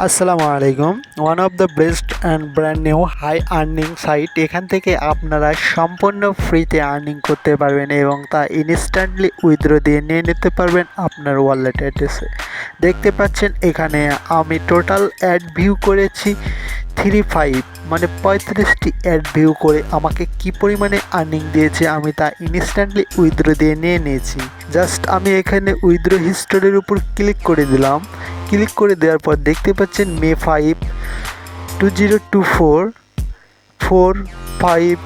আসসালামু আলাইকুম। One of the best and brand new high earning site. এখান থেকে আপনারা সম্পূর্ণ ফ্রিতে আর্নিং করতে পারবেন এবং তা ইনস্ট্যান্টলি উইথড্র দিয়ে নিয়ে নিতে পারবেন আপনার ওয়ালেট অ্যাড্রেসে। দেখতে পাচ্ছেন এখানে আমি টোটাল অ্যাড ভিউ করেছি 35, মানে 35টি অ্যাড ভিউ করে আমাকে কি পরিমাণে আর্নিং দিয়েছে আমি তা ইনস্ট্যান্টলি উইথড্র দিয়ে নিয়ে নিয়েছি। জাস্ট আমি এখানে উইথড্র হিস্টোরির উপর ক্লিক করে দিলাম। ক্লিক করে দেওয়ার পর দেখতে পাচ্ছেন May 5, 2024 4:05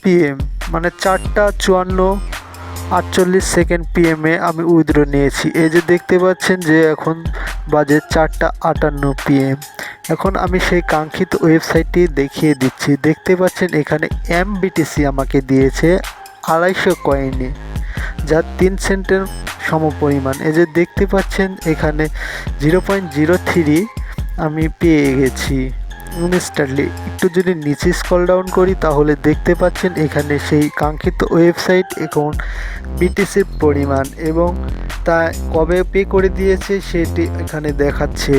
PM, মানে 4:54:48 PM আমি উইথড্র নিয়েছি। এই যে দেখতে পাচ্ছেন যে এখন বাজে 4:58 PM। এখন আমি সেই কাঙ্ক্ষিত ওয়েবসাইটটি দেখিয়ে দিচ্ছি। দেখতে পাচ্ছেন এখানে MBTC আমাকে দিয়েছে 250 কয়েনে, যা 3 সেন্টের সমপরিমাণ। এই যে দেখতে পাচ্ছেন এখানে 0.03 আমি পেয়ে গেছি ইনস্ট্যান্টলি। একটু যদি নিচে স্ক্রল ডাউন করি তাহলে দেখতে পাচ্ছেন এখানে সেই কাঙ্ক্ষিত ওয়েবসাইট এখন বিটিসির পরিমাণ এবং তা কবে পে করে দিয়েছে সেটি এখানে দেখাচ্ছে।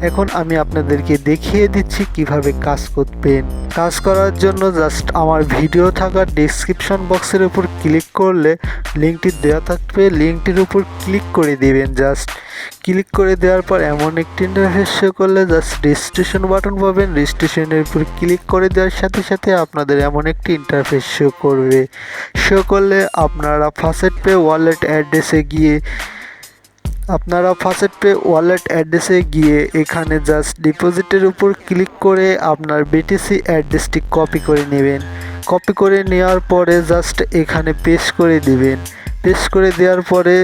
এখন আমি আপনাদেরকে দেখিয়ে দিচ্ছি কিভাবে কাজ করবেন। কাজ করার জন্য জাস্ট আমার ভিডিও থাকা ডেসক্রিপশন বক্সের উপর ক্লিক করলে লিঙ্কটি দেওয়া থাকবে, লিঙ্কটির উপর ক্লিক করে দেবেন। জাস্ট ক্লিক করে দেওয়ার পর এমন একটি ইন্টারফেস শো করলে জাস্ট রেজিস্ট্রেশন বাটন পাবেন। রেজিস্ট্রেশনের উপর ক্লিক করে দেওয়ার সাথে সাথে আপনাদের এমন একটি ইন্টারফেস শো করবে। শো করলে আপনারা ফার্স্টপে ওয়ালেট অ্যাড্রেসে গিয়ে এখানে জাস্ট ডিপোজিটের উপর ক্লিক করে আপনার বিটিসি অ্যাড্রেসটি কপি করে নেবেন। কপি করে নেওয়ার পরে জাস্ট এখানে পেস্ট করে দিবেন। পেস্ট করে দেওয়ার পরে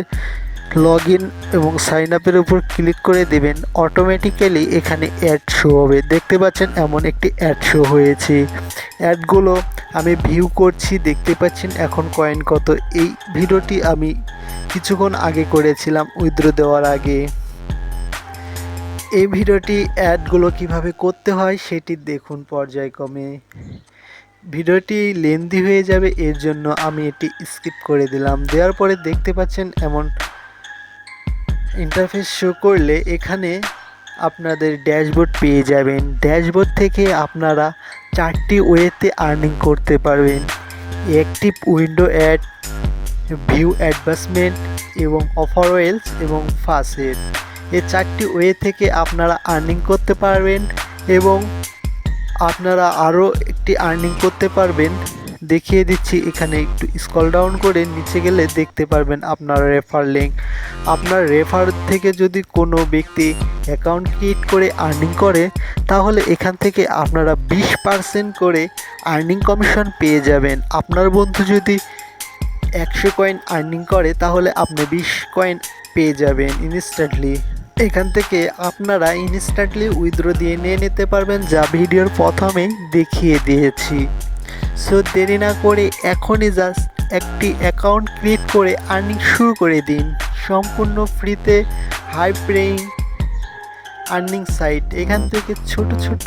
লগ ইন এবং সাইন আপের উপর ক্লিক করে দেবেন। অটোমেটিক্যালি এখানে অ্যাড শো হবে। দেখতে পাচ্ছেন এমন একটি অ্যাড শো হয়েছে। অ্যাডগুলো আমি ভিউ করছি, দেখতে পাচ্ছেন এখন কয়েন কত। এই ভিডিওটি আমি কিছুক্ষণ আগে করেছিলাম উইথড্র দেওয়ার আগে। এই ভিডিওটি অ্যাডগুলো কিভাবে করতে হয় সেটি দেখুন পর্যায়ক্রমে। ভিডিওটি লেন্দি হয়ে যাবে, এর জন্য আমি এটি স্কিপ করে দিলাম। দেওয়ার পরে দেখতে পাচ্ছেন এমন ইন্টারফেস শো করলে এখানে আপনাদের ড্যাশবোর্ড পেয়ে যাবেন। ড্যাশবোর্ড থেকে আপনারা 4টি ওয়েতে আর্নিং করতে পারবেন: active window ad, view advertisement এবং অফার ওয়েলস এবং ফাসেট। এই 4টি ওয়ে থেকে আপনারা আর্নিং করতে পারবেন এবং আপনারা আরও একটি আর্নিং করতে পারবেন। দেখিয়ে দিচ্ছি, এখানে একটু স্ক্রল ডাউন করে নিচে গেলে দেখতে পারবেন আপনার রেফার লিঙ্ক। আপনার রেফার থেকে যদি কোনো ব্যক্তি অ্যাকাউন্ট ক্রিয়েট করে আর্নিং করে তাহলে এখান থেকে আপনারা 20% করে আর্নিং কমিশন পেয়ে যাবেন। আপনার বন্ধু যদি 100 কয়েন আর্নিং করে তাহলে আপনি 20 কয়েন পেয়ে যাবেন ইনস্ট্যান্টলি। এখান থেকে আপনারা ইনস্ট্যান্টলি উইথড্র দিয়ে নিয়ে নিতে পারবেন, যা ভিডিওর প্রথমেই দেখিয়ে দিয়েছি। সো দেরি না করে এখনই জাস্ট একটি অ্যাকাউন্ট ক্রিয়েট করে আর্নিং শুরু করে দিন। সম্পূর্ণ ফ্রিতে হাই পেইং আর্নিং সাইট। এখান থেকে ছোট ছোট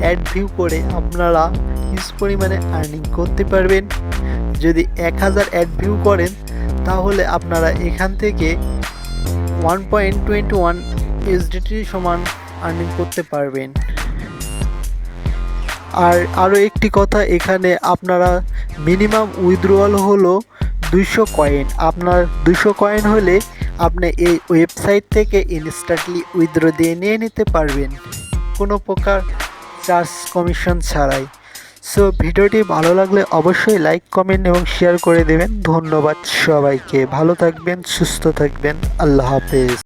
অ্যাড ভিউ করে আপনারা হিউজ পরিমাণে আর্নিং করতে পারবেন। যদি 1000 অ্যাড ভিউ করেন তাহলে আপনারা এখান থেকে 1.21 USDT সমান আর্নিং করতে পারবেন। আর আরও একটি কথা, এখানে আপনারা মিনিমাম উইথড্রয়াল হলো 200 কয়েন। আপনার 200 কয়েন হলে আপনি এই ওয়েবসাইট থেকে ইনস্ট্যান্টলি উইথড্র দিয়ে নিয়ে নিতে পারবেন কোনো প্রকার চার্জ কমিশন ছাড়াই। সো ভিডিওটি ভালো লাগলে অবশ্যই লাইক, কমেন্ট এবং শেয়ার করে দেবেন। ধন্যবাদ সবাইকে। ভালো থাকবেন, সুস্থ থাকবেন। আল্লাহ হাফেজ।